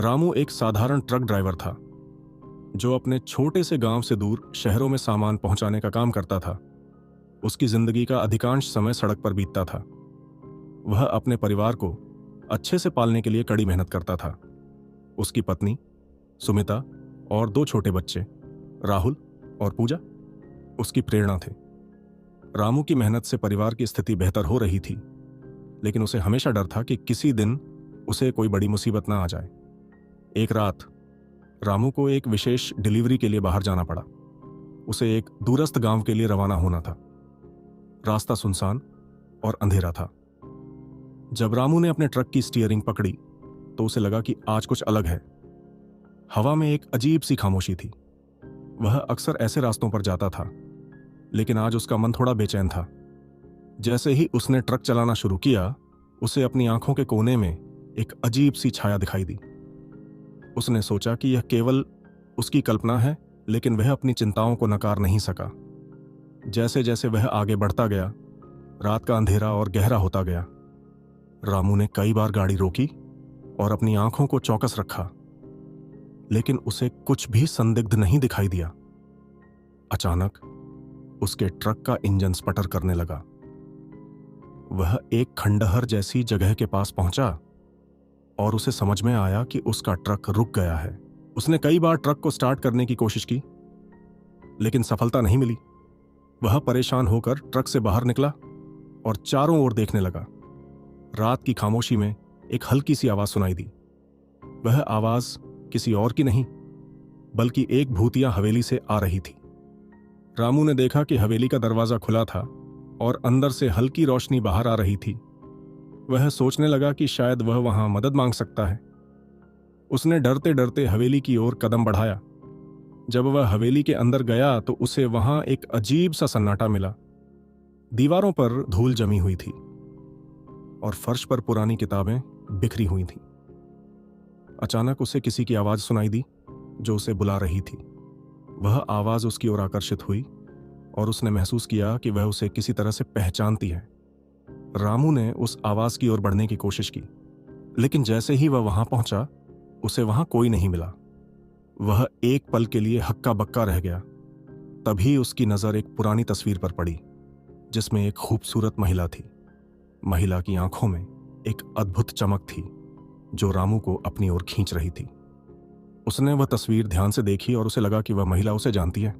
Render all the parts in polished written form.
रामू एक साधारण truck driver था जो अपने छोटे से गांव से दूर शहरों में सामान पहुंचाने का काम करता था। उसकी जिंदगी का अधिकांश समय सड़क पर बीतता था। वह अपने परिवार को अच्छे से पालने के लिए कड़ी मेहनत करता था। उसकी पत्नी सुमिता और दो छोटे बच्चे राहुल और पूजा उसकी प्रेरणा थे। रामू की मेहनत से परिवार की स्थिति बेहतर हो रही थी, लेकिन उसे हमेशा डर था कि किसी दिन उसे कोई बड़ी मुसीबत ना आ जाए। एक रात रामू को एक विशेष डिलीवरी के लिए बाहर जाना पड़ा। उसे एक दूरस्थ गांव के लिए रवाना होना था। रास्ता सुनसान और अंधेरा था। जब रामू ने अपने ट्रक की स्टीयरिंग पकड़ी तो उसे लगा कि आज कुछ अलग है। हवा में एक अजीब सी खामोशी थी। वह अक्सर ऐसे रास्तों पर जाता था, लेकिन आज उसका मन थोड़ा बेचैन था। जैसे ही उसने ट्रक चलाना शुरू किया, उसे अपनी आंखों के कोने में एक अजीब सी छाया दिखाई दी। उसने सोचा कि यह केवल उसकी कल्पना है, लेकिन वह अपनी चिंताओं को नकार नहीं सका। जैसे जैसे वह आगे बढ़ता गया, रात का अंधेरा और गहरा होता गया। रामू ने कई बार गाड़ी रोकी और अपनी आंखों को चौकस रखा, लेकिन उसे कुछ भी संदिग्ध नहीं दिखाई दिया। अचानक उसके ट्रक का इंजन स्पटर करने लगा। वह एक खंडहर जैसी जगह के पास पहुंचा और उसे समझ में आया कि उसका ट्रक रुक गया है। उसने कई बार ट्रक को स्टार्ट करने की कोशिश की, लेकिन सफलता नहीं मिली। वह परेशान होकर ट्रक से बाहर निकला और चारों ओर देखने लगा। रात की खामोशी में एक हल्की सी आवाज सुनाई दी। वह आवाज किसी और की नहीं, बल्कि एक भूतिया हवेली से आ रही थी। रामू ने देखा कि हवेली का दरवाजा खुला था और अंदर से हल्की रोशनी बाहर आ रही थी। वह सोचने लगा कि शायद वह वहां मदद मांग सकता है। उसने डरते डरते हवेली की ओर कदम बढ़ाया। जब वह हवेली के अंदर गया तो उसे वहां एक अजीब सा सन्नाटा मिला। दीवारों पर धूल जमी हुई थी और फर्श पर पुरानी किताबें बिखरी हुई थीं। अचानक उसे किसी की आवाज सुनाई दी जो उसे बुला रही थी। वह आवाज उसकी ओर आकर्षित हुई और उसने महसूस किया कि वह उसे किसी तरह से पहचानती है। रामू ने उस आवाज की ओर बढ़ने की कोशिश की, लेकिन जैसे ही वह वहां पहुंचा, उसे वहां कोई नहीं मिला। वह एक पल के लिए हक्का बक्का रह गया। तभी उसकी नजर एक पुरानी तस्वीर पर पड़ी, जिसमें एक खूबसूरत महिला थी। महिला की आंखों में एक अद्भुत चमक थी जो रामू को अपनी ओर खींच रही थी। उसने वह तस्वीर ध्यान से देखी और उसे लगा कि वह महिला उसे जानती है।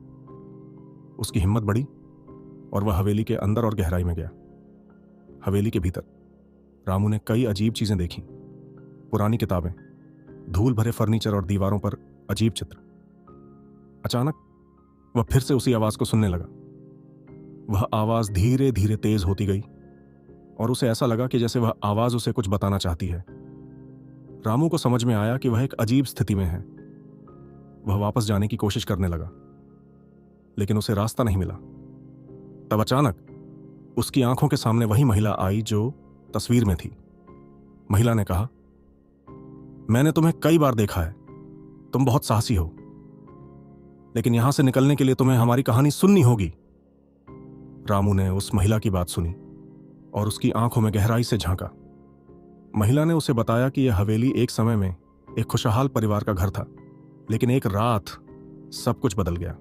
उसकी हिम्मत बढ़ी और वह हवेली के अंदर और गहराई में गया। हवेली के भीतर रामू ने कई अजीब चीजें देखी। पुरानी किताबें, धूल भरे फर्नीचर और दीवारों पर अजीब चित्र। अचानक वह फिर से उसी आवाज को सुनने लगा। वह आवाज धीरे धीरे तेज होती गई और उसे ऐसा लगा कि जैसे वह आवाज उसे कुछ बताना चाहती है। रामू को समझ में आया कि वह एक अजीब स्थिति में है। वह वापस जाने की कोशिश करने लगा, लेकिन उसे रास्ता नहीं मिला। तब अचानक उसकी आंखों के सामने वही महिला आई जो तस्वीर में थी। महिला ने कहा, मैंने तुम्हें कई बार देखा है, तुम बहुत साहसी हो, लेकिन यहां से निकलने के लिए तुम्हें हमारी कहानी सुननी होगी। रामू ने उस महिला की बात सुनी और उसकी आंखों में गहराई से झांका। महिला ने उसे बताया कि यह हवेली एक समय में एक खुशहाल परिवार का घर था, लेकिन एक रात सब कुछ बदल गया।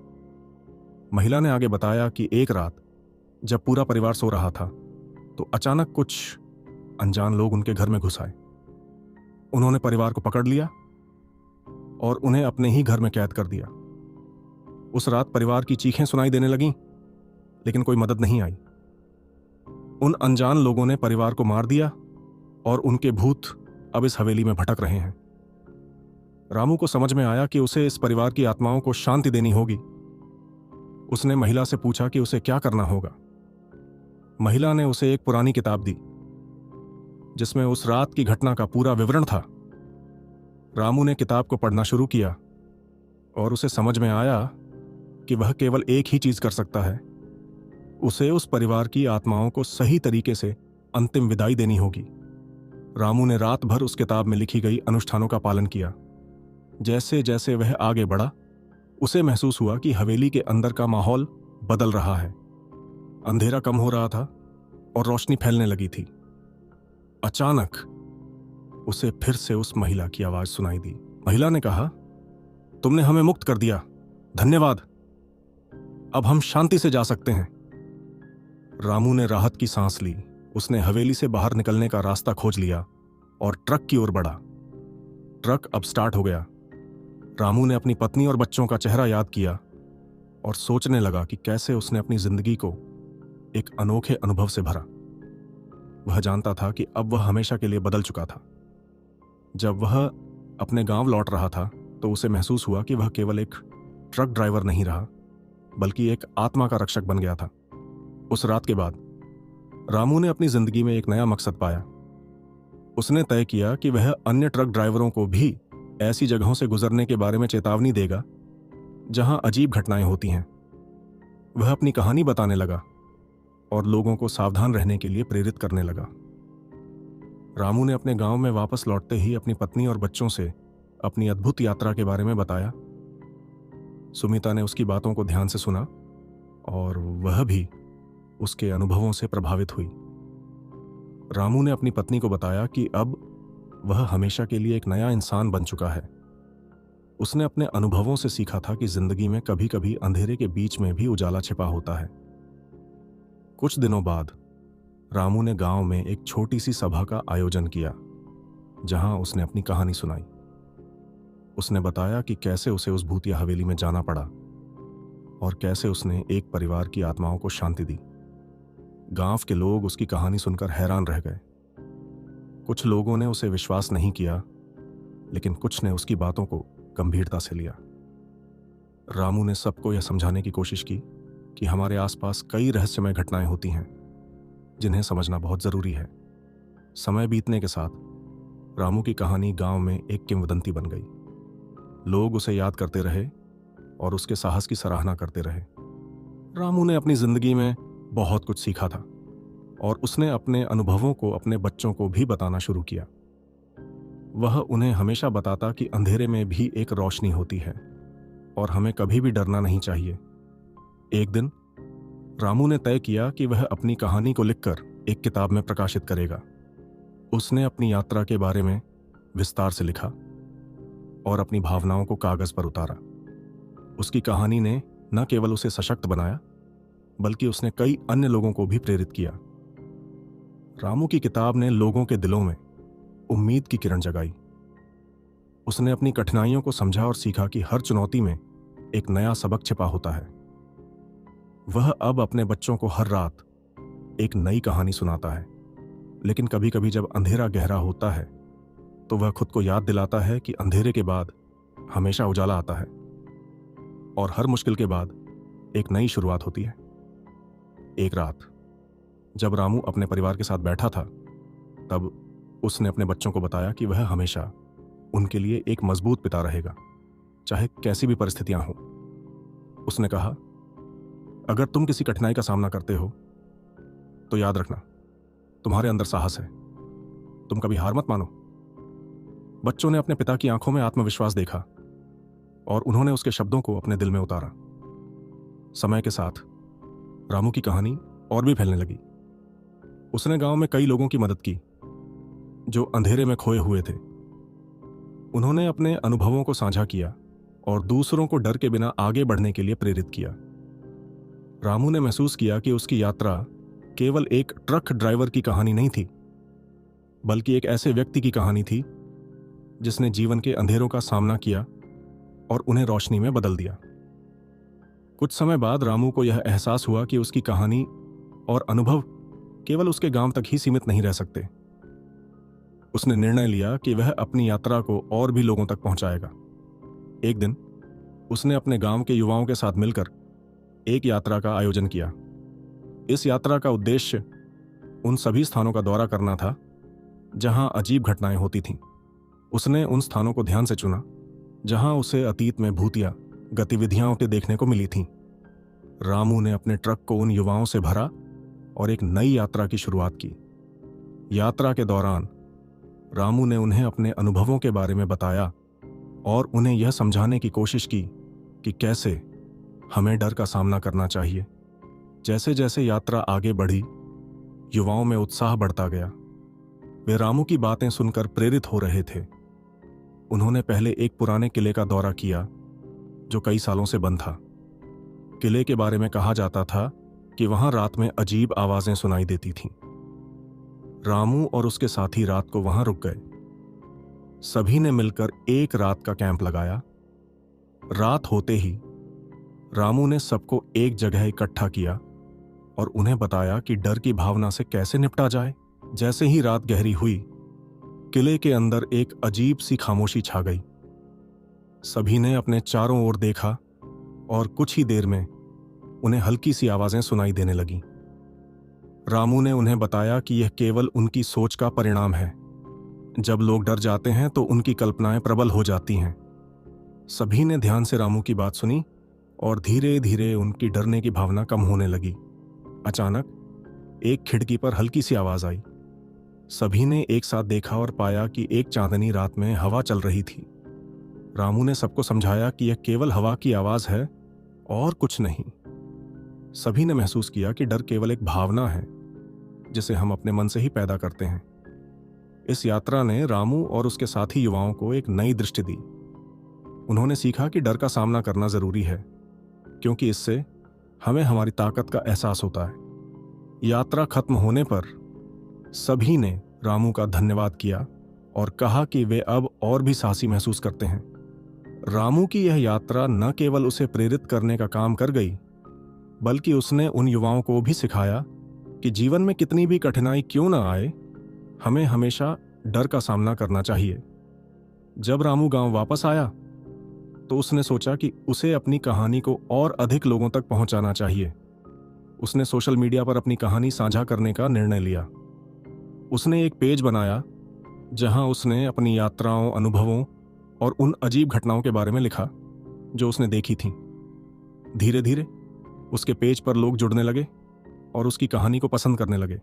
महिला ने आगे बताया कि एक रात जब पूरा परिवार सो रहा था तो अचानक कुछ अनजान लोग उनके घर में घुस आए। उन्होंने परिवार को पकड़ लिया और उन्हें अपने ही घर में कैद कर दिया। उस रात परिवार की चीखें सुनाई देने लगीं, लेकिन कोई मदद नहीं आई। उन अनजान लोगों ने परिवार को मार दिया और उनके भूत अब इस हवेली में भटक रहे हैं। रामू को समझ में आया कि उसे इस परिवार की आत्माओं को शांति देनी होगी। उसने महिला से पूछा कि उसे क्या करना होगा। महिला ने उसे एक पुरानी किताब दी जिसमें उस रात की घटना का पूरा विवरण था। रामू ने किताब को पढ़ना शुरू किया और उसे समझ में आया कि वह केवल एक ही चीज कर सकता है। उसे उस परिवार की आत्माओं को सही तरीके से अंतिम विदाई देनी होगी। रामू ने रात भर उस किताब में लिखी गई अनुष्ठानों का पालन किया। जैसे जैसे वह आगे बढ़ा, उसे महसूस हुआ कि हवेली के अंदर का माहौल बदल रहा है। अंधेरा कम हो रहा था और रोशनी फैलने लगी थी। अचानक उसे फिर से उस महिला की आवाज सुनाई दी। महिला ने कहा, तुमने हमें मुक्त कर दिया, धन्यवाद। अब हम शांति से जा सकते हैं। रामू ने राहत की सांस ली। उसने हवेली से बाहर निकलने का रास्ता खोज लिया और ट्रक की ओर बढ़ा। ट्रक अब स्टार्ट हो गया। रामू ने अपनी पत्नी और बच्चों का चेहरा याद किया और सोचने लगा कि कैसे उसने अपनी जिंदगी को एक अनोखे अनुभव से भरा। वह जानता था कि अब वह हमेशा के लिए बदल चुका था। जब वह अपने गांव लौट रहा था तो उसे महसूस हुआ कि वह केवल एक ट्रक ड्राइवर नहीं रहा, बल्कि एक आत्मा का रक्षक बन गया था। उस रात के बाद रामू ने अपनी जिंदगी में एक नया मकसद पाया। उसने तय किया कि वह अन्य ट्रक ड्राइवरों को भी ऐसी जगहों से गुजरने के बारे में चेतावनी देगा जहां अजीब घटनाएं होती हैं। वह अपनी कहानी बताने लगा और लोगों को सावधान रहने के लिए प्रेरित करने लगा। रामू ने अपने गांव में वापस लौटते ही अपनी पत्नी और बच्चों से अपनी अद्भुत यात्रा के बारे में बताया। सुमिता ने उसकी बातों को ध्यान से सुना और वह भी उसके अनुभवों से प्रभावित हुई। रामू ने अपनी पत्नी को बताया कि अब वह हमेशा के लिए एक नया इंसान बन चुका है। उसने अपने अनुभवों से सीखा था कि जिंदगी में कभी कभी अंधेरे के बीच में भी उजाला छिपा होता है। कुछ दिनों बाद रामू ने गांव में एक छोटी सी सभा का आयोजन किया, जहां उसने अपनी कहानी सुनाई। उसने बताया कि कैसे उसे उस भूतिया हवेली में जाना पड़ा और कैसे उसने एक परिवार की आत्माओं को शांति दी। गांव के लोग उसकी कहानी सुनकर हैरान रह गए। कुछ लोगों ने उसे विश्वास नहीं किया, लेकिन कुछ ने उसकी बातों को गंभीरता से लिया। रामू ने सबको यह समझाने की कोशिश की कि हमारे आसपास कई रहस्यमय घटनाएं होती हैं जिन्हें समझना बहुत जरूरी है। समय बीतने के साथ रामू की कहानी गांव में एक किंवदंती बन गई। लोग उसे याद करते रहे और उसके साहस की सराहना करते रहे। रामू ने अपनी जिंदगी में बहुत कुछ सीखा था और उसने अपने अनुभवों को अपने बच्चों को भी बताना शुरू किया। वह उन्हें हमेशा बताता कि अंधेरे में भी एक रोशनी होती है और हमें कभी भी डरना नहीं चाहिए। एक दिन रामू ने तय किया कि वह अपनी कहानी को लिखकर एक किताब में प्रकाशित करेगा। उसने अपनी यात्रा के बारे में विस्तार से लिखा और अपनी भावनाओं को कागज पर उतारा। उसकी कहानी ने न केवल उसे सशक्त बनाया, बल्कि उसने कई अन्य लोगों को भी प्रेरित किया। रामू की किताब ने लोगों के दिलों में उम्मीद की किरण जगाई। उसने अपनी कठिनाइयों को समझा और सीखा कि हर चुनौती में एक नया सबक छिपा होता है। वह अब अपने बच्चों को हर रात एक नई कहानी सुनाता है, लेकिन कभी कभी जब अंधेरा गहरा होता है तो वह खुद को याद दिलाता है कि अंधेरे के बाद हमेशा उजाला आता है और हर मुश्किल के बाद एक नई शुरुआत होती है। एक रात जब रामू अपने परिवार के साथ बैठा था, तब उसने अपने बच्चों को बताया कि वह हमेशा उनके लिए एक मजबूत पिता रहेगा, चाहे कैसी भी परिस्थितियां हों। उसने कहा, अगर तुम किसी कठिनाई का सामना करते हो तो याद रखना, तुम्हारे अंदर साहस है, तुम कभी हार मत मानो। बच्चों ने अपने पिता की आंखों में आत्मविश्वास देखा और उन्होंने उसके शब्दों को अपने दिल में उतारा। समय के साथ रामू की कहानी और भी फैलने लगी। उसने गांव में कई लोगों की मदद की जो अंधेरे में खोए हुए थे। उन्होंने अपने अनुभवों को साझा किया और दूसरों को डर के बिना आगे बढ़ने के लिए प्रेरित किया। रामू ने महसूस किया कि उसकी यात्रा केवल एक ट्रक ड्राइवर की कहानी नहीं थी, बल्कि एक ऐसे व्यक्ति की कहानी थी जिसने जीवन के अंधेरों का सामना किया और उन्हें रोशनी में बदल दिया। कुछ समय बाद रामू को यह एहसास हुआ कि उसकी कहानी और अनुभव केवल उसके गांव तक ही सीमित नहीं रह सकते। उसने निर्णय लिया कि वह अपनी यात्रा को और भी लोगों तक पहुंचाएगा। एक दिन उसने अपने गांव के युवाओं के साथ मिलकर एक यात्रा का आयोजन किया। इस यात्रा का उद्देश्य उन सभी स्थानों का दौरा करना था जहां अजीब घटनाएं होती थीं। उसने उन स्थानों को ध्यान से चुना जहां उसे अतीत में भूतिया गतिविधियां होते देखने को मिली थीं। रामू ने अपने ट्रक को उन युवाओं से भरा और एक नई यात्रा की शुरुआत की। यात्रा के दौरान रामू ने उन्हें अपने अनुभवों के बारे में बताया और उन्हें यह समझाने की कोशिश की कि कैसे हमें डर का सामना करना चाहिए। जैसे जैसे यात्रा आगे बढ़ी, युवाओं में उत्साह बढ़ता गया। वे रामू की बातें सुनकर प्रेरित हो रहे थे। उन्होंने पहले एक पुराने किले का दौरा किया जो कई सालों से बंद था। किले के बारे में कहा जाता था कि वहां रात में अजीब आवाजें सुनाई देती थीं। रामू और उसके साथी रात को वहां रुक गए। सभी ने मिलकर एक रात का कैंप लगाया। रात होते ही रामू ने सबको एक जगह इकट्ठा किया और उन्हें बताया कि डर की भावना से कैसे निपटा जाए। जैसे ही रात गहरी हुई, किले के अंदर एक अजीब सी खामोशी छा गई। सभी ने अपने चारों ओर देखा और कुछ ही देर में उन्हें हल्की सी आवाजें सुनाई देने लगीं। रामू ने उन्हें बताया कि यह केवल उनकी सोच का परिणाम है। जब लोग डर जाते हैं तो उनकी कल्पनाएं प्रबल हो जाती हैं। सभी ने ध्यान से रामू की बात सुनी और धीरे धीरे उनकी डरने की भावना कम होने लगी। अचानक एक खिड़की पर हल्की सी आवाज आई। सभी ने एक साथ देखा और पाया कि एक चांदनी रात में हवा चल रही थी। रामू ने सबको समझाया कि यह केवल हवा की आवाज है और कुछ नहीं। सभी ने महसूस किया कि डर केवल एक भावना है जिसे हम अपने मन से ही पैदा करते हैं। इस यात्रा ने रामू और उसके साथी युवाओं को एक नई दृष्टि दी। उन्होंने सीखा कि डर का सामना करना जरूरी है, क्योंकि इससे हमें हमारी ताकत का एहसास होता है। यात्रा खत्म होने पर सभी ने रामू का धन्यवाद किया और कहा कि वे अब और भी साहसी महसूस करते हैं। रामू की यह यात्रा न केवल उसे प्रेरित करने का काम कर गई, बल्कि उसने उन युवाओं को भी सिखाया कि जीवन में कितनी भी कठिनाई क्यों न आए, हमें हमेशा डर का सामना करना चाहिए। जब रामू गांव वापस आया तो उसने सोचा कि उसे अपनी कहानी को और अधिक लोगों तक पहुंचाना चाहिए। उसने सोशल मीडिया पर अपनी कहानी साझा करने का निर्णय लिया। उसने एक पेज बनाया जहां उसने अपनी यात्राओं, अनुभवों और उन अजीब घटनाओं के बारे में लिखा जो उसने देखी थीं। धीरे धीरे उसके पेज पर लोग जुड़ने लगे और उसकी कहानी को पसंद करने लगे।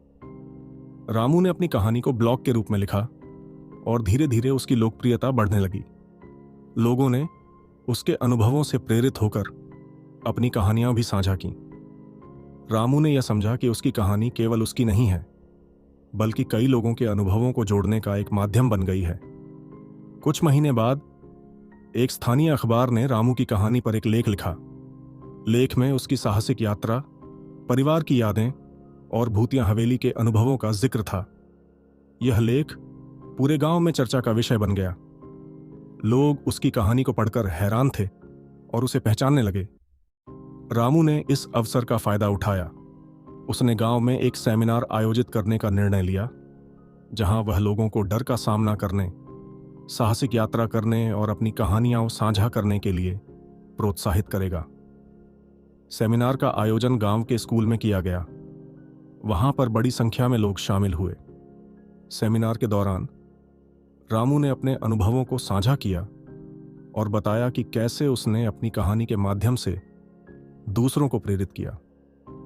रामू ने अपनी कहानी को ब्लॉग के रूप में लिखा और धीरे धीरे उसकी लोकप्रियता बढ़ने लगी। लोगों ने उसके अनुभवों से प्रेरित होकर अपनी कहानियां भी साझा की। रामू ने यह समझा कि उसकी कहानी केवल उसकी नहीं है, बल्कि कई लोगों के अनुभवों को जोड़ने का एक माध्यम बन गई है। कुछ महीने बाद एक स्थानीय अखबार ने रामू की कहानी पर एक लेख लिखा। लेख में उसकी साहसिक यात्रा, परिवार की यादें और भूतिया हवेली के अनुभवों का जिक्र था। यह लेख पूरे गांव में चर्चा का विषय बन गया। लोग उसकी कहानी को पढ़कर हैरान थे और उसे पहचानने लगे। रामू ने इस अवसर का फायदा उठाया। उसने गांव में एक सेमिनार आयोजित करने का निर्णय लिया, जहां वह लोगों को डर का सामना करने, साहसिक यात्रा करने और अपनी कहानियां साझा करने के लिए प्रोत्साहित करेगा। सेमिनार का आयोजन गांव के स्कूल में किया गया। वहां पर बड़ी संख्या में लोग शामिल हुए। सेमिनार के दौरान रामू ने अपने अनुभवों को साझा किया और बताया कि कैसे उसने अपनी कहानी के माध्यम से दूसरों को प्रेरित किया।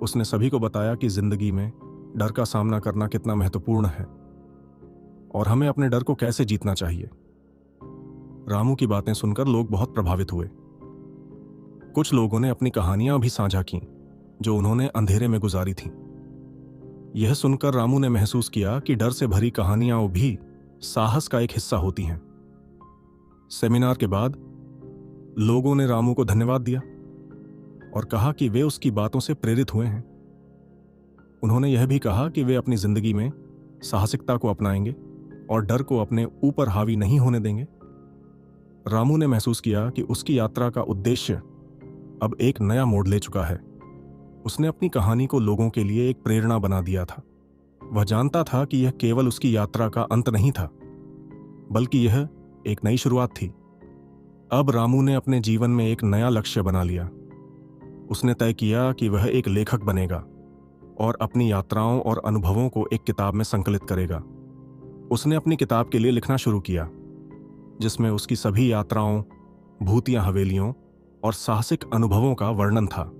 उसने सभी को बताया कि जिंदगी में डर का सामना करना कितना महत्वपूर्ण है और हमें अपने डर को कैसे जीतना चाहिए। रामू की बातें सुनकर लोग बहुत प्रभावित हुए। कुछ लोगों ने अपनी कहानियां भी साझा की जो उन्होंने अंधेरे में गुजारी थीं। यह सुनकर रामू ने महसूस किया कि डर से भरी कहानियां भी साहस का एक हिस्सा होती हैं। सेमिनार के बाद लोगों ने रामू को धन्यवाद दिया और कहा कि वे उसकी बातों से प्रेरित हुए हैं। उन्होंने यह भी कहा कि वे अपनी जिंदगी में साहसिकता को अपनाएंगे और डर को अपने ऊपर हावी नहीं होने देंगे। रामू ने महसूस किया कि उसकी यात्रा का उद्देश्य अब एक नया मोड़ ले चुका है। उसने अपनी कहानी को लोगों के लिए एक प्रेरणा बना दिया था। वह जानता था कि यह केवल उसकी यात्रा का अंत नहीं था, बल्कि यह एक नई शुरुआत थी। अब रामू ने अपने जीवन में एक नया लक्ष्य बना लिया। उसने तय किया कि वह एक लेखक बनेगा और अपनी यात्राओं और अनुभवों को एक किताब में संकलित करेगा। उसने अपनी किताब के लिए लिखना शुरू किया, जिसमें उसकी सभी यात्राओं, भूतिया हवेलियों और साहसिक अनुभवों का वर्णन था।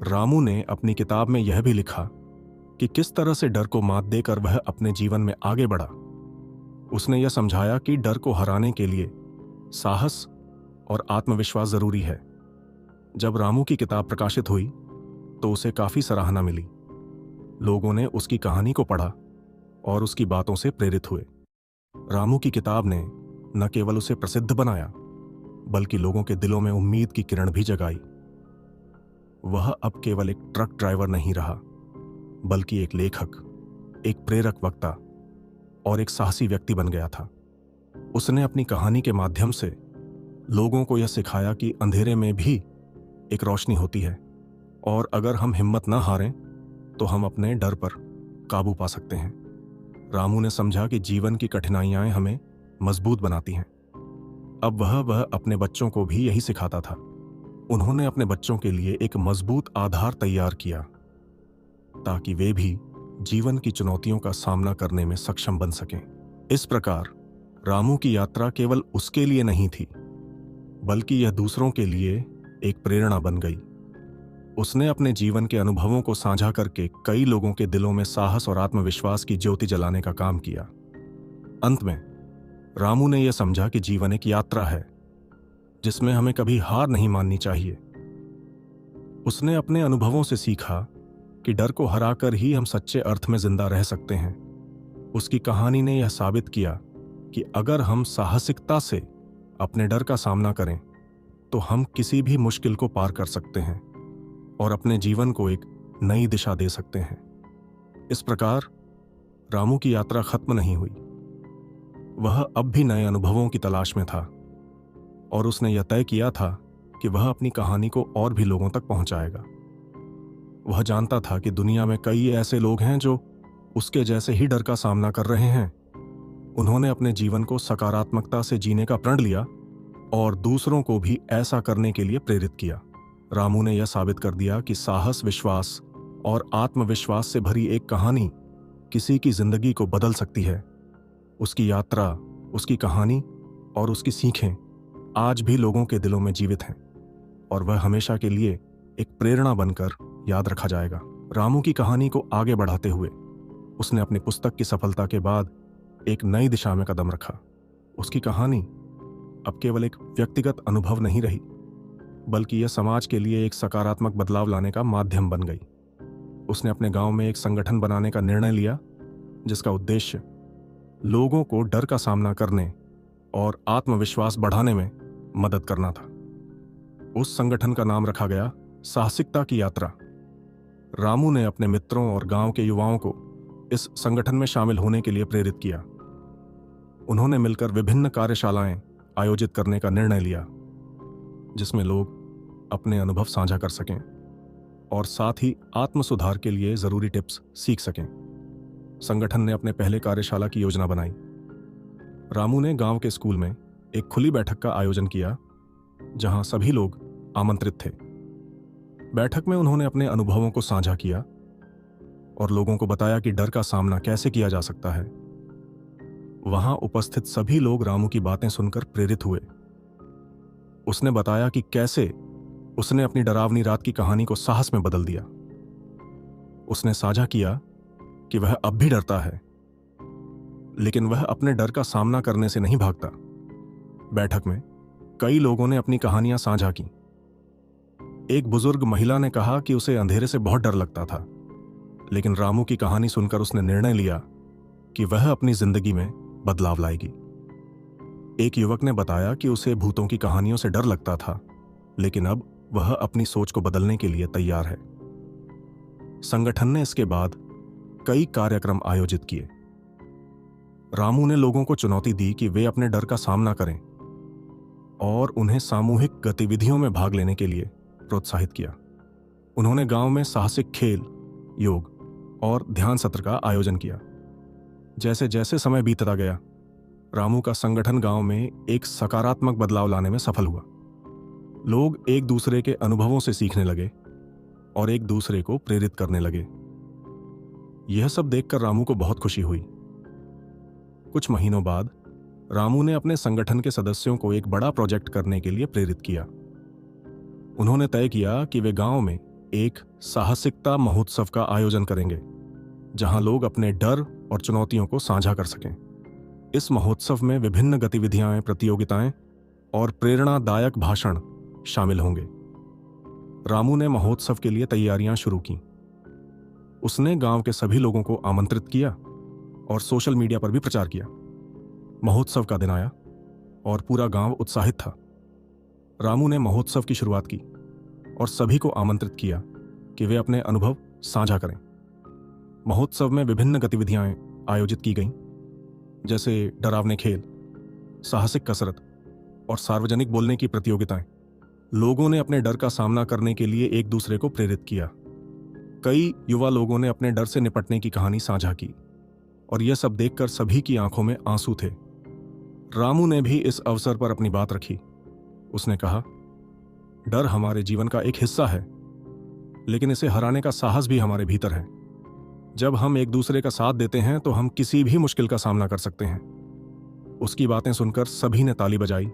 रामू ने अपनी किताब में यह भी लिखा कि किस तरह से डर को मात देकर वह अपने जीवन में आगे बढ़ा। उसने यह समझाया कि डर को हराने के लिए साहस और आत्मविश्वास जरूरी है। जब रामू की किताब प्रकाशित हुई तो उसे काफी सराहना मिली। लोगों ने उसकी कहानी को पढ़ा और उसकी बातों से प्रेरित हुए। रामू की किताब ने न केवल उसे प्रसिद्ध बनाया, बल्कि लोगों के दिलों में उम्मीद की किरण भी जगाई। वह अब केवल एक ट्रक ड्राइवर नहीं रहा, बल्कि एक लेखक, एक प्रेरक वक्ता और एक साहसी व्यक्ति बन गया था। उसने अपनी कहानी के माध्यम से लोगों को यह सिखाया कि अंधेरे में भी एक रोशनी होती है, और अगर हम हिम्मत न हारें तो हम अपने डर पर काबू पा सकते हैं। रामू ने समझा कि जीवन की कठिनाइयां हमें मजबूत बनाती हैं। अब वह अपने बच्चों को भी यही सिखाता था। उन्होंने अपने बच्चों के लिए एक मजबूत आधार तैयार किया ताकि वे भी जीवन की चुनौतियों का सामना करने में सक्षम बन सकें। इस प्रकार रामू की यात्रा केवल उसके लिए नहीं थी, बल्कि यह दूसरों के लिए एक प्रेरणा बन गई। उसने अपने जीवन के अनुभवों को साझा करके कई लोगों के दिलों में साहस और आत्मविश्वास की ज्योति जलाने का काम किया। अंत में रामू ने यह समझा कि जीवन एक यात्रा है जिसमें हमें कभी हार नहीं माननी चाहिए। उसने अपने अनुभवों से सीखा कि डर को हराकर ही हम सच्चे अर्थ में जिंदा रह सकते हैं। उसकी कहानी ने यह साबित किया कि अगर हम साहसिकता से अपने डर का सामना करें तो हम किसी भी मुश्किल को पार कर सकते हैं और अपने जीवन को एक नई दिशा दे सकते हैं। इस प्रकार रामू की यात्रा खत्म नहीं हुई। वह अब भी नए अनुभवों की तलाश में था और उसने यह तय किया था कि वह अपनी कहानी को और भी लोगों तक पहुंचाएगा। वह जानता था कि दुनिया में कई ऐसे लोग हैं जो उसके जैसे ही डर का सामना कर रहे हैं। उन्होंने अपने जीवन को सकारात्मकता से जीने का प्रण लिया और दूसरों को भी ऐसा करने के लिए प्रेरित किया। रामू ने यह साबित कर दिया कि साहस, विश्वास और आत्मविश्वास से भरी एक कहानी किसी की जिंदगी को बदल सकती है। उसकी यात्रा, उसकी कहानी और उसकी सीखें आज भी लोगों के दिलों में जीवित हैं और वह हमेशा के लिए एक प्रेरणा बनकर याद रखा जाएगा। रामू की कहानी को आगे बढ़ाते हुए उसने अपनी पुस्तक की सफलता के बाद एक नई दिशा में कदम रखा। उसकी कहानी अब केवल एक व्यक्तिगत अनुभव नहीं रही, बल्कि यह समाज के लिए एक सकारात्मक बदलाव लाने का माध्यम बन गई। उसने अपने गांव में एक संगठन बनाने का निर्णय लिया जिसका उद्देश्य लोगों को डर का सामना करने और आत्मविश्वास बढ़ाने में मदद करना था। उस संगठन का नाम रखा गया साहसिकता की यात्रा। रामू ने अपने मित्रों और गांव के युवाओं को इस संगठन में शामिल होने के लिए प्रेरित किया। उन्होंने मिलकर विभिन्न कार्यशालाएं आयोजित करने का निर्णय लिया जिसमें लोग अपने अनुभव साझा कर सकें और साथ ही आत्म सुधार के लिए जरूरी टिप्स सीख सकें। संगठन ने अपने पहले कार्यशाला की योजना बनाई। रामू ने गांव के स्कूल में एक खुली बैठक का आयोजन किया जहां सभी लोग आमंत्रित थे। बैठक में उन्होंने अपने अनुभवों को साझा किया और लोगों को बताया कि डर का सामना कैसे किया जा सकता है। वहां उपस्थित सभी लोग रामू की बातें सुनकर प्रेरित हुए। उसने बताया कि कैसे उसने अपनी डरावनी रात की कहानी को साहस में बदल दिया। उसने साझा किया कि वह अब भी डरता है, लेकिन वह अपने डर का सामना करने से नहीं भागता। बैठक में कई लोगों ने अपनी कहानियां साझा की। एक बुजुर्ग महिला ने कहा कि उसे अंधेरे से बहुत डर लगता था, लेकिन रामू की कहानी सुनकर उसने निर्णय लिया कि वह अपनी जिंदगी में बदलाव लाएगी। एक युवक ने बताया कि उसे भूतों की कहानियों से डर लगता था, लेकिन अब वह अपनी सोच को बदलने के लिए तैयार है। संगठन ने इसके बाद कई कार्यक्रम आयोजित किए। रामू ने लोगों को चुनौती दी कि वे अपने डर का सामना करें और उन्हें सामूहिक गतिविधियों में भाग लेने के लिए प्रोत्साहित किया। उन्होंने गांव में साहसिक खेल, योग और ध्यान सत्र का आयोजन किया। जैसे जैसे समय बीतता गया, रामू का संगठन गांव में एक सकारात्मक बदलाव लाने में सफल हुआ। लोग एक दूसरे के अनुभवों से सीखने लगे और एक दूसरे को प्रेरित करने लगे। यह सब देखकर रामू को बहुत खुशी हुई। कुछ महीनों बाद रामू ने अपने संगठन के सदस्यों को एक बड़ा प्रोजेक्ट करने के लिए प्रेरित किया। उन्होंने तय किया कि वे गांव में एक साहसिकता महोत्सव का आयोजन करेंगे, जहां लोग अपने डर और चुनौतियों को साझा कर सकें। इस महोत्सव में विभिन्न गतिविधियां, प्रतियोगिताएं और प्रेरणादायक भाषण शामिल होंगे। रामू ने महोत्सव के लिए तैयारियां शुरू की। उसने गांव के सभी लोगों को आमंत्रित किया और सोशल मीडिया पर भी प्रचार किया। महोत्सव का दिन आया और पूरा गांव उत्साहित था। रामू ने महोत्सव की शुरुआत की और सभी को आमंत्रित किया कि वे अपने अनुभव साझा करें। महोत्सव में विभिन्न गतिविधियां आयोजित की गईं, जैसे डरावने खेल, साहसिक कसरत और सार्वजनिक बोलने की प्रतियोगिताएं। लोगों ने अपने डर का सामना करने के लिए एक दूसरे को प्रेरित किया। कई युवा लोगों ने अपने डर से निपटने की कहानी साझा की और यह सब देखकर सभी की आंखों में आंसू थे। रामू ने भी इस अवसर पर अपनी बात रखी। उसने कहा, डर हमारे जीवन का एक हिस्सा है, लेकिन इसे हराने का साहस भी हमारे भीतर है। जब हम एक दूसरे का साथ देते हैं तो हम किसी भी मुश्किल का सामना कर सकते हैं। उसकी बातें सुनकर सभी ने ताली बजाई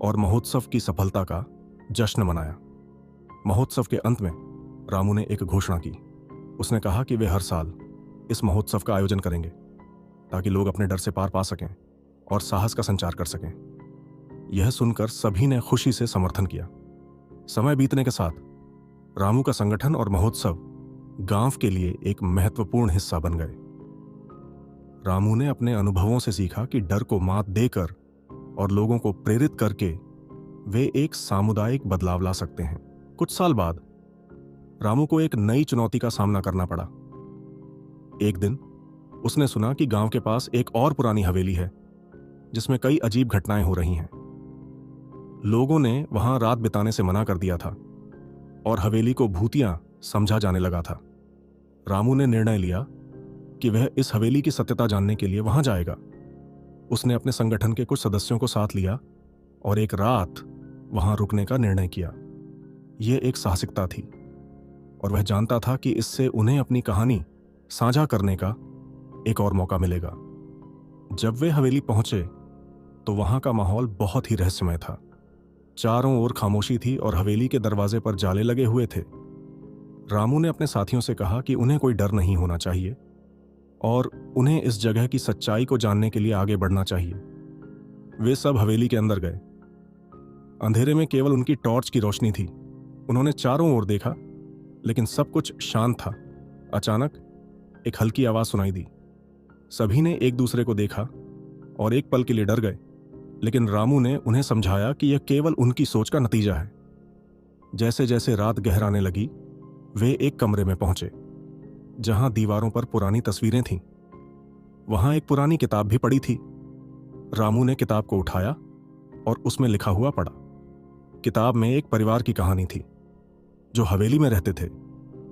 और महोत्सव की सफलता का जश्न मनाया। महोत्सव के अंत में रामू ने एक घोषणा की। उसने कहा कि वे हर साल इस महोत्सव का आयोजन करेंगे ताकि लोग अपने डर से पार पा सकें और साहस का संचार कर सकें। यह सुनकर सभी ने खुशी से समर्थन किया। समय बीतने के साथ रामू का संगठन और महोत्सव गांव के लिए एक महत्वपूर्ण हिस्सा बन गए। रामू ने अपने अनुभवों से सीखा कि डर को मात देकर और लोगों को प्रेरित करके वे एक सामुदायिक बदलाव ला सकते हैं। कुछ साल बाद रामू को एक नई चुनौती का सामना करना पड़ा। एक दिन उसने सुना कि गांव के पास एक और पुरानी हवेली है जिसमें कई अजीब घटनाएं हो रही हैं। लोगों ने वहां रात बिताने से मना कर दिया था और हवेली को भूतिया समझा जाने लगा था। रामू ने निर्णय लिया कि वह इस हवेली की सत्यता जानने के लिए वहां जाएगा। उसने अपने संगठन के कुछ सदस्यों को साथ लिया और एक रात वहां रुकने का निर्णय किया। यह एक साहसिकता थी और वह जानता था कि इससे उन्हें अपनी कहानी साझा करने का एक और मौका मिलेगा। जब वे हवेली पहुंचे तो वहां का माहौल बहुत ही रहस्यमय था। चारों ओर खामोशी थी और हवेली के दरवाजे पर जाले लगे हुए थे। रामू ने अपने साथियों से कहा कि उन्हें कोई डर नहीं होना चाहिए और उन्हें इस जगह की सच्चाई को जानने के लिए आगे बढ़ना चाहिए। वे सब हवेली के अंदर गए। अंधेरे में केवल उनकी टॉर्च की रोशनी थी। उन्होंने चारों ओर देखा, लेकिन सब कुछ शांत था। अचानक एक हल्की आवाज सुनाई दी। सभी ने एक दूसरे को देखा और एक पल के लिए डर गए, लेकिन रामू ने उन्हें समझाया कि यह केवल उनकी सोच का नतीजा है। जैसे जैसे रात गहराने लगी, वे एक कमरे में पहुंचे जहां दीवारों पर पुरानी तस्वीरें थीं। वहां एक पुरानी किताब भी पड़ी थी। रामू ने किताब को उठाया और उसमें लिखा हुआ पढ़ा। किताब में एक परिवार की कहानी थी जो हवेली में रहते थे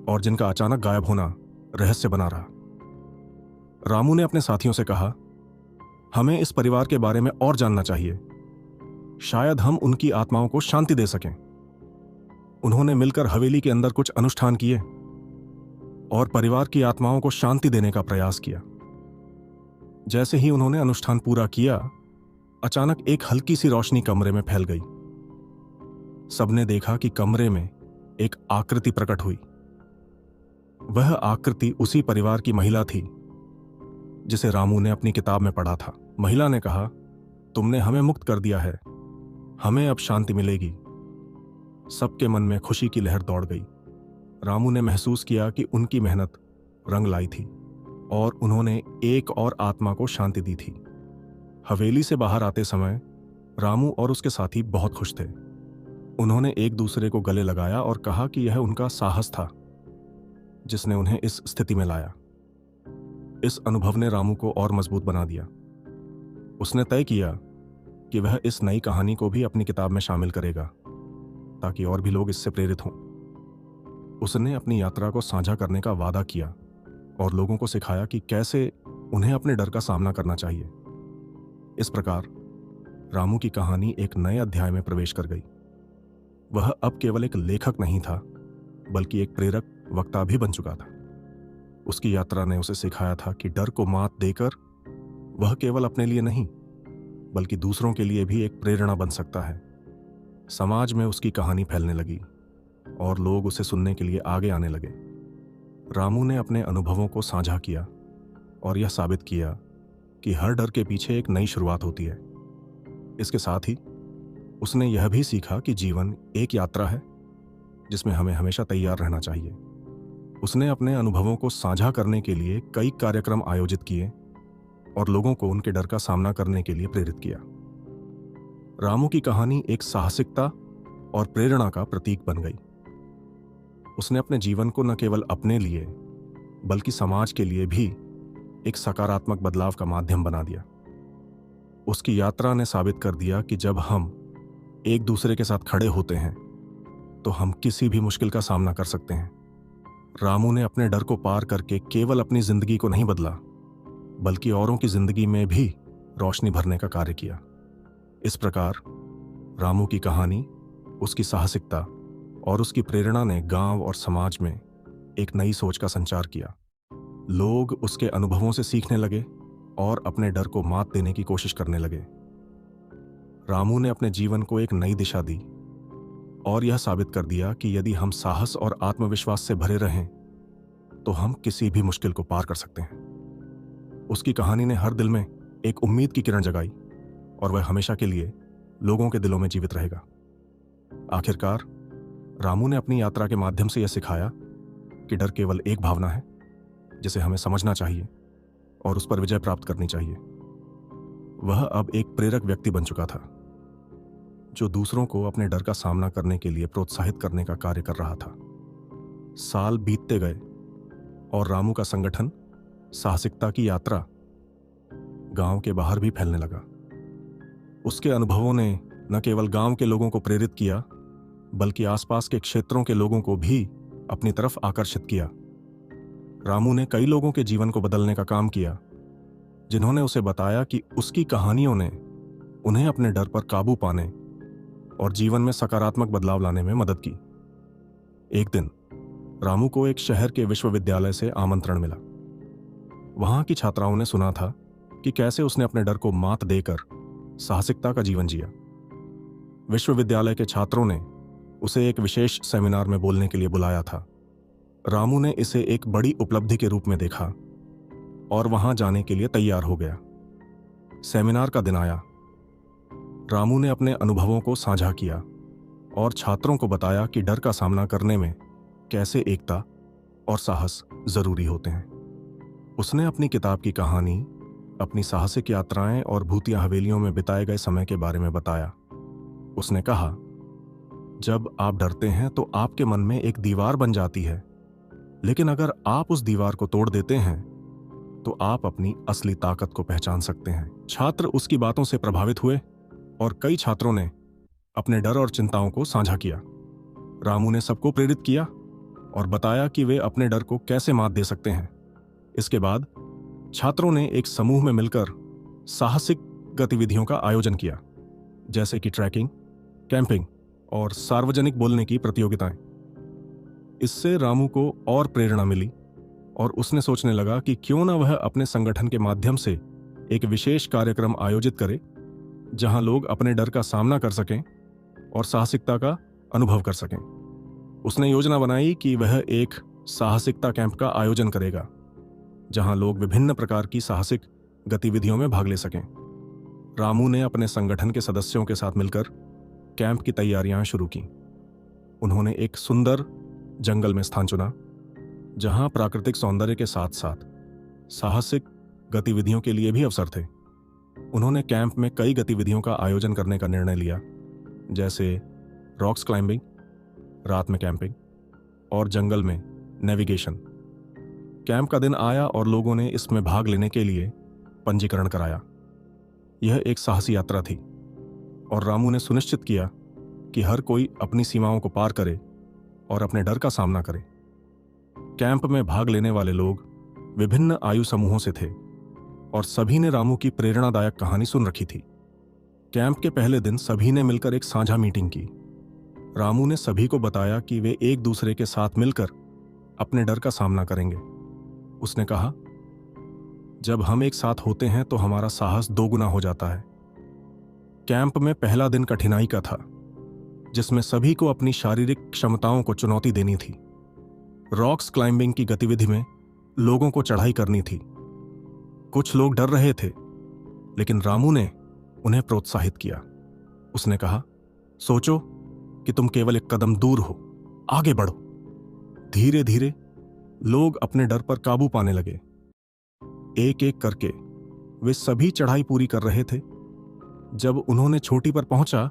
और जिनका अचानक गायब होना रहस्य बना रहा। रामू ने अपने साथियों से कहा, हमें इस परिवार के बारे में और जानना चाहिए। शायद हम उनकी आत्माओं को शांति दे सकें। उन्होंने मिलकर हवेली के अंदर कुछ अनुष्ठान किए और परिवार की आत्माओं को शांति देने का प्रयास किया। जैसे ही उन्होंने अनुष्ठान पूरा किया, अचानक एक हल्की सी रोशनी कमरे में फैल गई। सबने देखा कि कमरे में एक आकृति प्रकट हुई। वह आकृति उसी परिवार की महिला थी जिसे रामू ने अपनी किताब में पढ़ा था। महिला ने कहा, तुमने हमें मुक्त कर दिया है, हमें अब शांति मिलेगी। सबके मन में खुशी की लहर दौड़ गई। रामू ने महसूस किया कि उनकी मेहनत रंग लाई थी और उन्होंने एक और आत्मा को शांति दी थी। हवेली से बाहर आते समय रामू और उसके साथी बहुत खुश थे। उन्होंने एक दूसरे को गले लगाया और कहा कि यह उनका साहस था जिसने उन्हें इस स्थिति में लाया। इस अनुभव ने रामू को और मजबूत बना दिया। उसने तय किया कि वह इस नई कहानी को भी अपनी किताब में शामिल करेगा ताकि और भी लोग इससे प्रेरित हों। उसने अपनी यात्रा को साझा करने का वादा किया और लोगों को सिखाया कि कैसे उन्हें अपने डर का सामना करना चाहिए। इस प्रकार रामू की कहानी एक नए अध्याय में प्रवेश कर गई। वह अब केवल एक लेखक नहीं था, बल्कि एक प्रेरक वक्ता भी बन चुका था। उसकी यात्रा ने उसे सिखाया था कि डर को मात देकर वह केवल अपने लिए नहीं, बल्कि दूसरों के लिए भी एक प्रेरणा बन सकता है। समाज में उसकी कहानी फैलने लगी और लोग उसे सुनने के लिए आगे आने लगे। रामू ने अपने अनुभवों को साझा किया और यह साबित किया कि हर डर के पीछे एक नई शुरुआत होती है। इसके साथ ही उसने यह भी सीखा कि जीवन एक यात्रा है जिसमें हमें हमेशा तैयार रहना चाहिए। उसने अपने अनुभवों को साझा करने के लिए कई कार्यक्रम आयोजित किए और लोगों को उनके डर का सामना करने के लिए प्रेरित किया। रामू की कहानी एक साहसिकता और प्रेरणा का प्रतीक बन गई। उसने अपने जीवन को न केवल अपने लिए बल्कि समाज के लिए भी एक सकारात्मक बदलाव का माध्यम बना दिया। उसकी यात्रा ने साबित कर दिया कि जब हम एक दूसरे के साथ खड़े होते हैं तो हम किसी भी मुश्किल का सामना कर सकते हैं। रामू ने अपने डर को पार करके केवल अपनी जिंदगी को नहीं बदला, बल्कि औरों की जिंदगी में भी रोशनी भरने का कार्य किया। इस प्रकार रामू की कहानी, उसकी साहसिकता और उसकी प्रेरणा ने गांव और समाज में एक नई सोच का संचार किया। लोग उसके अनुभवों से सीखने लगे और अपने डर को मात देने की कोशिश करने लगे। रामू ने अपने जीवन को एक नई दिशा दी और यह साबित कर दिया कि यदि हम साहस और आत्मविश्वास से भरे रहें तो हम किसी भी मुश्किल को पार कर सकते हैं। उसकी कहानी ने हर दिल में एक उम्मीद की किरण जगाई और वह हमेशा के लिए लोगों के दिलों में जीवित रहेगा। आखिरकार रामू ने अपनी यात्रा के माध्यम से यह सिखाया कि डर केवल एक भावना है जिसे हमें समझना चाहिए और उस पर विजय प्राप्त करनी चाहिए। वह अब एक प्रेरक व्यक्ति बन चुका था जो दूसरों को अपने डर का सामना करने के लिए प्रोत्साहित करने का कार्य कर रहा था। साल बीतते गए और रामू का संगठन साहसिकता की यात्रा गांव के बाहर भी फैलने लगा। उसके अनुभवों ने न केवल गांव के लोगों को प्रेरित किया, बल्कि आसपास के क्षेत्रों के लोगों को भी अपनी तरफ आकर्षित किया। रामू ने कई लोगों के जीवन को बदलने का काम किया, जिन्होंने उसे बताया कि उसकी कहानियों ने उन्हें अपने डर पर काबू पाने और जीवन में सकारात्मक बदलाव लाने में मदद की। एक दिन रामू को एक शहर के विश्वविद्यालय से आमंत्रण मिला। वहां की छात्राओं ने सुना था कि कैसे उसने अपने डर को मात देकर साहसिकता का जीवन जिया। विश्वविद्यालय के छात्रों ने उसे एक विशेष सेमिनार में बोलने के लिए बुलाया था। रामू ने इसे एक बड़ी उपलब्धि के रूप में देखा और वहां जाने के लिए तैयार हो गया। सेमिनार का दिन आया। रामू ने अपने अनुभवों को साझा किया और छात्रों को बताया कि डर का सामना करने में कैसे एकता और साहस जरूरी होते हैं। उसने अपनी किताब की कहानी, अपनी साहसिक यात्राएं और भूतिया हवेलियों में बिताए गए समय के बारे में बताया। उसने कहा, जब आप डरते हैं तो आपके मन में एक दीवार बन जाती है, लेकिन अगर आप उस दीवार को तोड़ देते हैं तो आप अपनी असली ताकत को पहचान सकते हैं। छात्र उसकी बातों से प्रभावित हुए और कई छात्रों ने अपने डर और चिंताओं को साझा किया। रामू ने सबको प्रेरित किया और बताया कि वे अपने डर को कैसे मात दे सकते हैं। इसके बाद छात्रों ने एक समूह में मिलकर साहसिक गतिविधियों का आयोजन किया, जैसे कि ट्रैकिंग, कैंपिंग और सार्वजनिक बोलने की प्रतियोगिताएं। इससे रामू को और प्रेरणा मिली और उसने सोचने लगा कि क्यों ना वह अपने संगठन के माध्यम से एक विशेष कार्यक्रम आयोजित करे जहां लोग अपने डर का सामना कर सकें और साहसिकता का अनुभव कर सकें। उसने योजना बनाई कि वह एक साहसिकता कैंप का आयोजन करेगा जहां लोग विभिन्न प्रकार की साहसिक गतिविधियों में भाग ले सकें। रामू ने अपने संगठन के सदस्यों के साथ मिलकर कैंप की तैयारियां शुरू की। उन्होंने एक सुंदर जंगल में स्थान चुना जहां प्राकृतिक सौंदर्य के साथ साथ साहसिक गतिविधियों के लिए भी अवसर थे। उन्होंने कैंप में कई गतिविधियों का आयोजन करने का निर्णय लिया, जैसे रॉक्स क्लाइंबिंग, रात में कैंपिंग और जंगल में नेविगेशन। कैंप का दिन आया और लोगों ने इसमें भाग लेने के लिए पंजीकरण कराया। यह एक साहसी यात्रा थी और रामू ने सुनिश्चित किया कि हर कोई अपनी सीमाओं को पार करे और अपने डर का सामना करे। कैंप में भाग लेने वाले लोग विभिन्न आयु समूहों से थे और सभी ने रामू की प्रेरणादायक कहानी सुन रखी थी। कैंप के पहले दिन सभी ने मिलकर एक साझा मीटिंग की। रामू ने सभी को बताया कि वे एक दूसरे के साथ मिलकर अपने डर का सामना करेंगे। उसने कहा, जब हम एक साथ होते हैं तो हमारा साहस दोगुना हो जाता है। कैंप में पहला दिन कठिनाई का था, जिसमें सभी को अपनी शारीरिक क्षमताओं को चुनौती देनी थी। रॉक्स क्लाइंबिंग की गतिविधि में लोगों को चढ़ाई करनी थी। कुछ लोग डर रहे थे, लेकिन रामू ने उन्हें प्रोत्साहित किया। उसने कहा, सोचो कि तुम केवल एक कदम दूर हो, आगे बढ़ो। धीरे धीरे लोग अपने डर पर काबू पाने लगे। एक एक करके वे सभी चढ़ाई पूरी कर रहे थे जब उन्होंने चोटी पर पहुंचा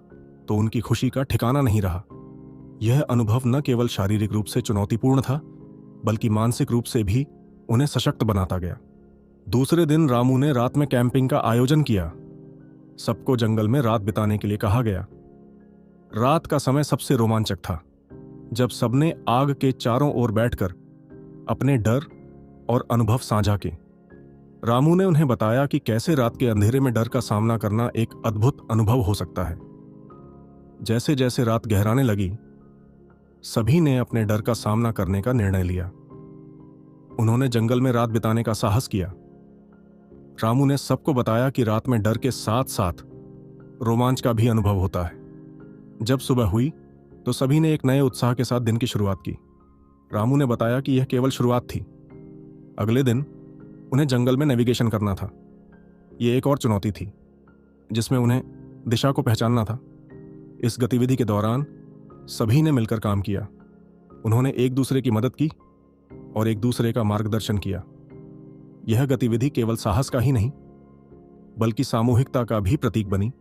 तो उनकी खुशी का ठिकाना नहीं रहा। यह अनुभव न केवल शारीरिक रूप से चुनौतीपूर्ण था, बल्कि मानसिक रूप से भी उन्हें सशक्त बनाता गया। दूसरे दिन रामू ने रात में कैंपिंग का आयोजन किया। सबको जंगल में रात बिताने के लिए कहा गया। रात का समय सबसे रोमांचक था, जब सबने आग के चारों ओर बैठकर अपने डर और अनुभव साझा किए। रामू ने उन्हें बताया कि कैसे रात के अंधेरे में डर का सामना करना एक अद्भुत अनुभव हो सकता है। जैसे जैसे रात गहराने लगी, सभी ने अपने डर का सामना करने का निर्णय लिया। उन्होंने जंगल में रात बिताने का साहस किया। रामू ने सबको बताया कि रात में डर के साथ साथ रोमांच का भी अनुभव होता है। जब सुबह हुई तो सभी ने एक नए उत्साह के साथ दिन की शुरुआत की। रामू ने बताया कि यह केवल शुरुआत थी। अगले दिन उन्हें जंगल में नेविगेशन करना था। यह एक और चुनौती थी, जिसमें उन्हें दिशा को पहचानना था। इस गतिविधि के दौरान सभी ने मिलकर काम किया। उन्होंने एक दूसरे की मदद की और एक दूसरे का मार्गदर्शन किया। यह गतिविधि केवल साहस का ही नहीं, बल्कि सामूहिकता का भी प्रतीक बनी।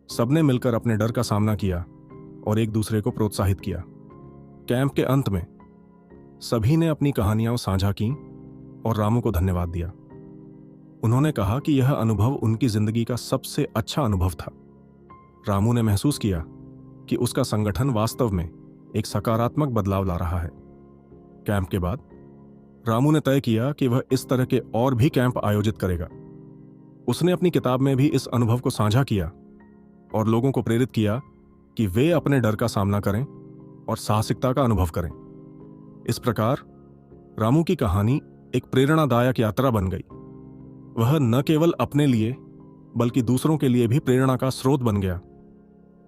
सबने मिलकर अपने डर का सामना किया और एक दूसरे को प्रोत्साहित किया। कैंप के अंत में सभी ने अपनी कहानियां साझा की और रामू को धन्यवाद दिया। उन्होंने कहा कि यह अनुभव उनकी जिंदगी का सबसे अच्छा अनुभव था। रामू ने महसूस किया कि उसका संगठन वास्तव में एक सकारात्मक बदलाव ला रहा है। कैंप के बाद रामू ने तय किया कि वह इस तरह के और भी कैंप आयोजित करेगा। उसने अपनी किताब में भी इस अनुभव को साझा किया और लोगों को प्रेरित किया कि वे अपने डर का सामना करें और साहसिकता का अनुभव करें। इस प्रकार रामू की कहानी एक प्रेरणादायक यात्रा बन गई। वह न केवल अपने लिए बल्कि दूसरों के लिए भी प्रेरणा का स्रोत बन गया।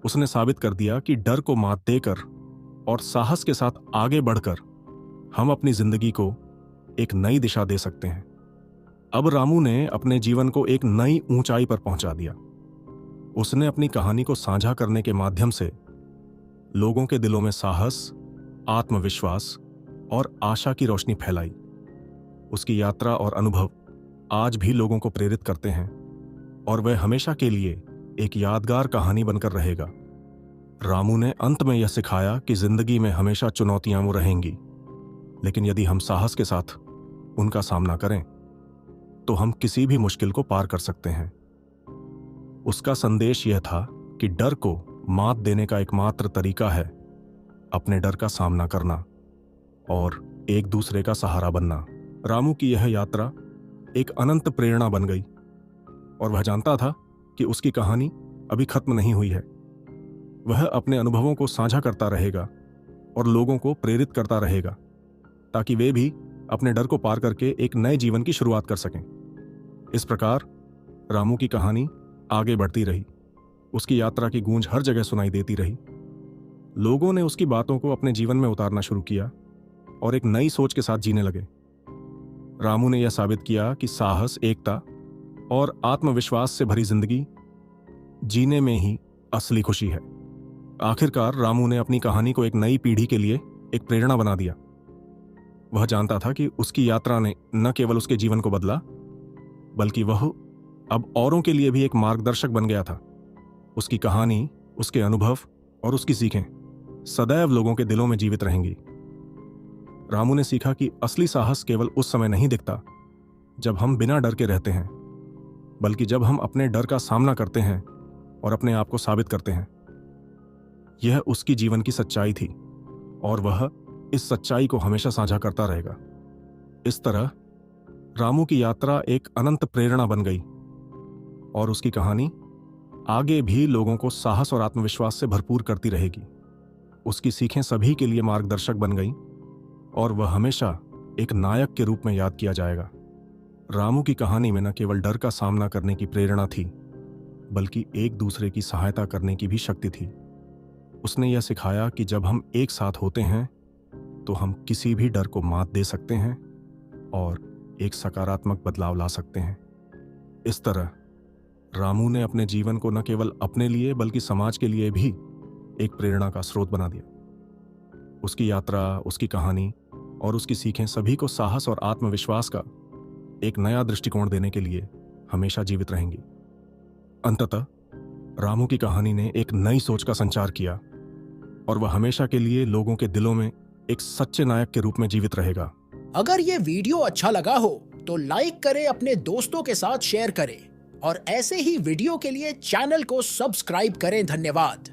उसने साबित कर दिया कि डर को मात देकर और साहस के साथ आगे बढ़कर हम अपनी जिंदगी को एक नई दिशा दे सकते हैं। अब रामू ने अपने जीवन को एक नई ऊंचाई पर पहुंचा दिया। उसने अपनी कहानी को साझा करने के माध्यम से लोगों के दिलों में साहस, आत्मविश्वास और आशा की रोशनी फैलाई। उसकी यात्रा और अनुभव आज भी लोगों को प्रेरित करते हैं और वह हमेशा के लिए एक यादगार कहानी बनकर रहेगा। रामू ने अंत में यह सिखाया कि जिंदगी में हमेशा चुनौतियां वो रहेंगी, लेकिन यदि हम साहस के साथ उनका सामना करें तो हम किसी भी मुश्किल को पार कर सकते हैं। उसका संदेश यह था कि डर को मात देने का एकमात्र तरीका है अपने डर का सामना करना और एक दूसरे का सहारा बनना। रामू की यह यात्रा एक अनंत प्रेरणा बन गई और वह जानता था कि उसकी कहानी अभी खत्म नहीं हुई है। वह अपने अनुभवों को साझा करता रहेगा और लोगों को प्रेरित करता रहेगा, ताकि वे भी अपने डर को पार करके एक नए जीवन की शुरुआत कर सकें। इस प्रकार रामू की कहानी आगे बढ़ती रही। उसकी यात्रा की गूंज हर जगह सुनाई देती रही। लोगों ने उसकी बातों को अपने जीवन में उतारना शुरू किया और एक नई सोच के साथ जीने लगे। रामू ने यह साबित किया कि साहस, एकता और आत्मविश्वास से भरी जिंदगी जीने में ही असली खुशी है। आखिरकार रामू ने अपनी कहानी को एक नई पीढ़ी के लिए एक प्रेरणा बना दिया। वह जानता था कि उसकी यात्रा ने न केवल उसके जीवन को बदला, बल्कि वह अब औरों के लिए भी एक मार्गदर्शक बन गया था। उसकी कहानी, उसके अनुभव और उसकी सीखें सदैव लोगों के दिलों में जीवित रहेंगी। रामू ने सीखा कि असली साहस केवल उस समय नहीं दिखता जब हम बिना डर के रहते हैं, बल्कि जब हम अपने डर का सामना करते हैं और अपने आप को साबित करते हैं। यह उसकी जीवन की सच्चाई थी और वह इस सच्चाई को हमेशा साझा करता रहेगा। इस तरह रामू की यात्रा एक अनंत प्रेरणा बन गई और उसकी कहानी आगे भी लोगों को साहस और आत्मविश्वास से भरपूर करती रहेगी। उसकी सीखें सभी के लिए मार्गदर्शक बन गईं और वह हमेशा एक नायक के रूप में याद किया जाएगा। रामू की कहानी में न केवल डर का सामना करने की प्रेरणा थी, बल्कि एक दूसरे की सहायता करने की भी शक्ति थी। उसने यह सिखाया कि जब हम एक साथ होते हैं तो हम किसी भी डर को मात दे सकते हैं और एक सकारात्मक बदलाव ला सकते हैं। इस तरह रामू ने अपने जीवन को न केवल अपने लिए बल्कि समाज के लिए भी एक प्रेरणा का स्रोत बना दिया। उसकी यात्रा, उसकी कहानी और उसकी सीखें सभी को साहस और आत्मविश्वास का एक नया दृष्टिकोण देने के लिए हमेशा जीवित रहेंगी। अंततः रामू की कहानी ने एक नई सोच का संचार किया और वह हमेशा के लिए लोगों के दिलों में एक सच्चे नायक के रूप में जीवित रहेगा। अगर ये वीडियो अच्छा लगा हो तो लाइक करें, अपने दोस्तों के साथ शेयर करें और ऐसे ही वीडियो के लिए चैनल को सब्सक्राइब करें। धन्यवाद।